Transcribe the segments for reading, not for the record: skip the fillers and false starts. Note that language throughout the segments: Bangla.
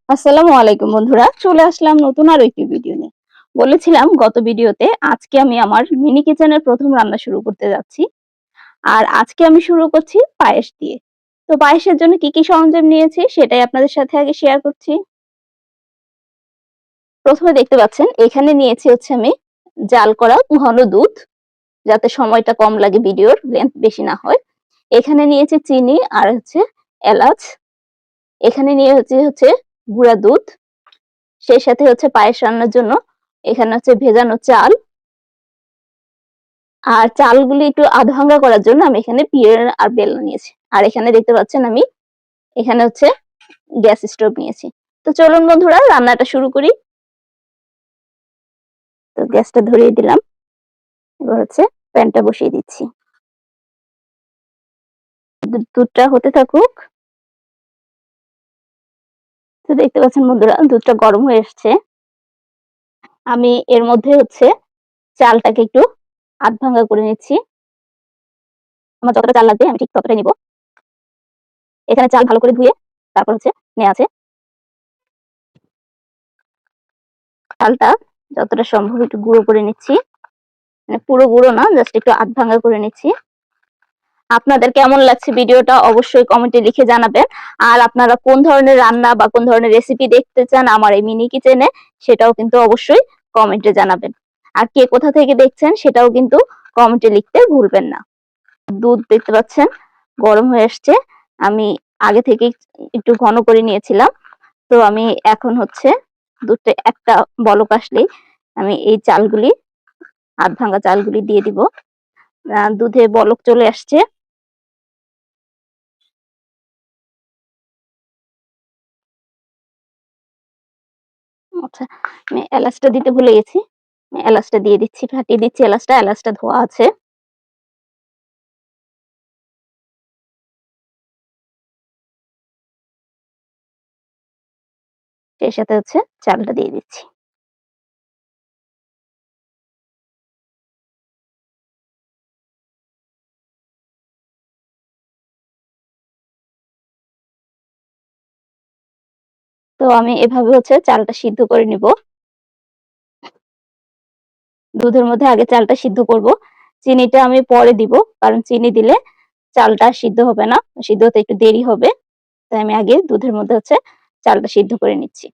আসসালামু আলাইকুম বন্ধুরা, চলে আসলাম নতুন আরো একটি ভিডিও নিয়ে। বলেছিলাম গত ভিডিওতে আজকে আমি আমার মিনি কিচেনের প্রথম রান্না শুরু করতে যাচ্ছি। আর আজকে আমি শুরু করছি পায়েস দিয়ে। তো পায়েসের জন্য কি কি সরঞ্জাম নিয়েছি সেটাই আপনাদের সাথে আগে শেয়ার করছি। প্রথমে দেখতে পাচ্ছেন এখানে নিয়েছি হচ্ছে আমি জাল করা ঘন দুধ, যাতে সময়টা কম লাগে, ভিডিওর লেন্থ বেশি না হয়। এখানে নিয়েছি চিনি আর হচ্ছে এলাচ। এখানে নিয়ে হচ্ছে গুঁড়া দুধ। সেই সাথে হচ্ছে পায়েস রান্নার জন্য এখানে হচ্ছে ভেজানো চাল। আর চালগুলি একটু আধ ভাঙ্গা করার জন্য আমি এখানে পিঁড়ে আর বেলনা নিয়েছি। আর এখানে দেখতে পাচ্ছেন আমি এখানে হচ্ছে গ্যাস স্টোভ নিয়েছি। তো চলুন বন্ধুরা রান্নাটা শুরু করি। তো গ্যাসটা ধরিয়ে দিলাম, এবার হচ্ছে প্যানটা বসিয়ে দিচ্ছি। দুধটা হতে থাকুক। তো দেখতে পাচ্ছেন বন্ধুরা দুধটা গরম হয়ে এসছে। আমি এর মধ্যে হচ্ছে চালটাকে একটু আধ ভাঙ্গা করে নিচ্ছি। আমার যতটা চাল লাগবে আমি ঠিক ততটাই নিব। এখানে চাল ভালো করে ধুয়ে তারপর হচ্ছে নেওয়া আছে। চালটা যতটা সম্ভব একটু গুঁড়ো করে নিচ্ছি, মানে পুরো গুঁড়ো না, জাস্ট একটু আধ ভাঙ্গা করে নিচ্ছি। আপনাদের কেমন লাগছে ভিডিওটা অবশ্যই কমেন্টে লিখে জানাবেন। আর আপনারা কোন ধরনের রান্না বা কোন ধরনের রেসিপি দেখতে চান আমার এই মিনি কিচেনে, সেটাও কিন্তু অবশ্যই কমেন্টে জানাবেন। আর কে কোথা থেকে দেখছেন সেটাও কিন্তু কমেন্টে লিখতে ভুলবেন না। দুধ দেখতে পাচ্ছেন গরম হয়ে আসছে। আমি আগে থেকে একটু ঘন করে নিয়েছিলাম। তো আমি এখন হচ্ছে দুধটা একটা বলক আসলেই আমি এই চালগুলি, আধ ভাঙ্গা চালগুলি দিয়ে দিব। দুধে বলক চলে আসছে। আচ্ছা, আমি এলাচটা দিতে ভুলে গেছি। আমি এলাচটা দিয়ে দিচ্ছি, ফাটিয়ে দিচ্ছি এলাচটা। এলাচটা ধোয়া আছে। সেই সাথে হচ্ছে চালটা দিয়ে দিচ্ছি। তো আমি এভাবে হচ্ছে চালটা সিদ্ধ করে নিব। দুধের মধ্যে আগে চালটা সিদ্ধ করব। চিনিটা আমি পরে দিব, কারণ চিনি দিলে চালটা সিদ্ধ হবে না, সিদ্ধ হতে একটু দেরি হবে। তাই আমি আগে দুধের মধ্যে হচ্ছে চালটা সিদ্ধ করে নিচ্ছি।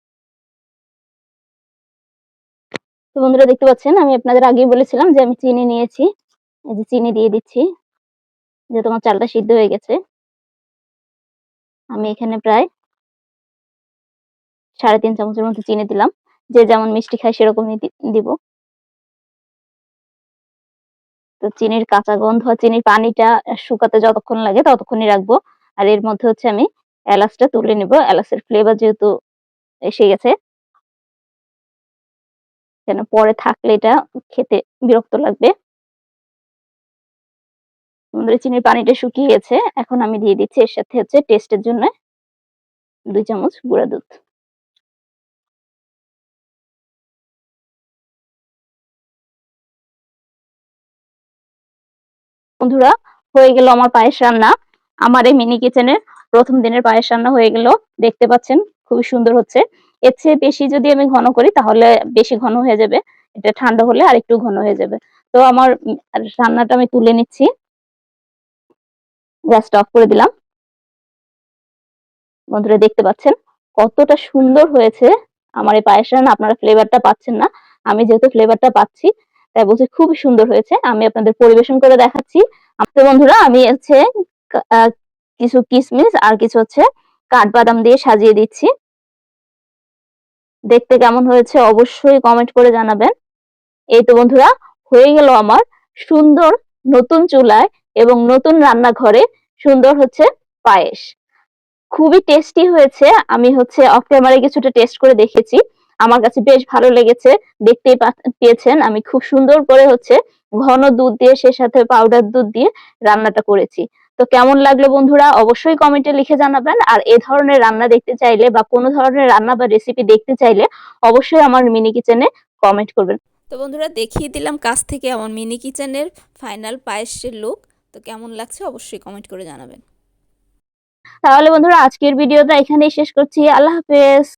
তো বন্ধুরা দেখতে পাচ্ছেন আমি আপনাদের আগেই বলেছিলাম যে আমি চিনি নিয়েছি। এই যে চিনি দিয়ে দিচ্ছি, যে তোমার চালটা সিদ্ধ হয়ে গেছে। আমি এখানে প্রায় 3.5 চামচের মতো চিনি দিলাম। যে যেমন মিষ্টি খায় সেরকমই দিব। তো চিনির কাঁচা গন্ধ আর চিনির পানিটা শুকাতে যতক্ষণ লাগে ততক্ষণই রাখবো। আর এর মধ্যে হচ্ছে আমি এলাচটা তুলে নিব। এলাচের ফ্লেভার যেহেতু এসে গেছে, যেন পরে থাকলে এটা খেতে বিরক্ত লাগবে। আমাদের চিনির পানিটা শুকিয়ে গেছে। এখন আমি দিয়ে দিচ্ছি এর সাথে হচ্ছে টেস্টের জন্য 2 চামচ গুঁড়া দুধ। বন্ধুরা হয়ে গেল আমার পায়েস রান্না। আমার এই মিনি কিচেনের প্রথম দিনের পায়েস রান্না হয়ে গেল। দেখতে পাচ্ছেন খুবই সুন্দর হচ্ছে। এর চেয়ে বেশি যদি আমি ঘন করি তাহলে বেশি ঘন হয়ে যাবে। এটা ঠান্ডা হলে আরেকটু ঘন হয়ে যাবে। তো আমার রান্নাটা আমি তুলে নিচ্ছি। গ্যাসটা অফ করে দিলাম। বন্ধুরা দেখতে পাচ্ছেন কতটা সুন্দর হয়েছে আমার এই পায়েস রান্না। আপনারা ফ্লেভারটা পাচ্ছেন না, আমি যেহেতু ফ্লেভারটা পাচ্ছি তাই বলছি খুবই সুন্দর হয়েছে। আমি আপনাদের পরিবেশন করে দেখাচ্ছি। তো বন্ধুরা আমি হচ্ছে কিছু কিশমিশ আর কিছু হচ্ছে কাঠবাদাম দিয়ে সাজিয়ে দিচ্ছি। দেখতে কেমন হয়েছে অবশ্যই কমেন্ট করে জানাবেন। এই তো বন্ধুরা হয়ে গেল আমার সুন্দর নতুন চুলায় এবং নতুন রান্নাঘরে সুন্দর হচ্ছে পায়েস। খুবই টেস্টি হয়েছে। আমি হচ্ছে অফ ক্যামেরায় কিছুটা টেস্ট করে দেখেছি, আমার কাছে বেশ ভালো লেগেছে। দেখতেই পেয়েছেন আমি খুব সুন্দর করে হচ্ছে ঘন দুধ দিয়ে সে সাথে পাউডার দুধ দিয়ে রান্নাটা করেছি। তো কেমন লাগলো বন্ধুরা অবশ্যই কমেন্টে লিখে জানাবেন। আর এই ধরনের রান্না দেখতে চাইলে বা কোনো ধরনের রান্না বা রেসিপি দেখতে চাইলে অবশ্যই আমার মিনি কিচেনে কমেন্ট করবেন। তো বন্ধুরা দেখিয়ে দিলাম কাছ থেকে আমার মিনি কিচেনের ফাইনাল পায়েসের লুক। তো কেমন লাগছে অবশ্যই কমেন্ট করে জানাবেন। তাহলে বন্ধুরা আজকের ভিডিওটা এখানেই শেষ করছি। আল্লাহ হাফেজ।